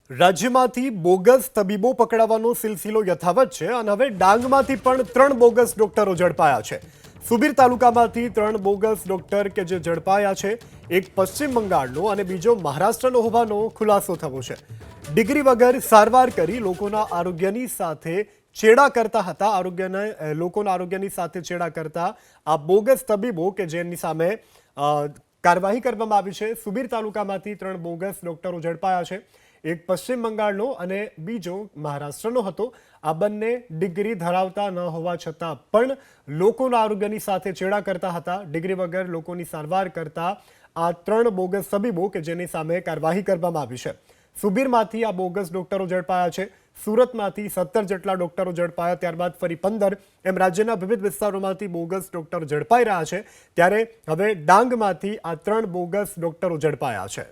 રાજ્યમાંથી બોગસ તબીબો પકડાવાનો સિલસિલો યથાવત છે અને હવે ડાંગમાંથી પણ 3 બોગસ ડોક્ટરો ઝડપાયા છે। સુબીર તાલુકામાંથી 3 બોગસ ડોક્ટર કે જે ઝડપાયા છે, એક પશ્ચિમ બંગાળનો અને બીજો મહારાષ્ટ્રનો હોવાનો ખુલાસો થયો છે। ડિગ્રી વગર સારવાર કરી લોકોના આરોગ્યની સાથે ચેડા કરતા હતા। લોકોના આરોગ્યની સાથે ચેડા કરતા આ બોગસ તબીબો કે જેની સામે કાર્યવાહી કરવામાં આવી છે। સુબીર તાલુકામાંથી 3 બોગસ ડોક્ટરો ઝડપાયા છે। એક પશ્ચિમ બંગાળનો અને બીજો મહારાષ્ટ્રનો હતો। આ બંને ડિગ્રી ધરાવતા ન હોવા છતાં પણ લોકોના આરોગ્યની સાથે ચેડા કરતા હતા। ડિગ્રી વગર લોકોની સારવાર કરતા આ 3 બોગસ તબીબો કે જેની સામે કાર્યવાહી કરવામાં આવી છે। સુબીરમાંથી આ બોગસ ડોક્ટરો ઝડપાયા છે। સુરતમાંથી 17 જેટલા ડોક્ટરો ઝડપાયા, ત્યારબાદ ફરી 15 એમ રાજ્યના વિવિધ વિસ્તારોમાંથી બોગસ ડોક્ટરો ઝડપાઈ રહ્યા છે। ત્યારે હવે ડાંગમાંથી આ 3 બોગસ ડોક્ટરો ઝડપાયા છે।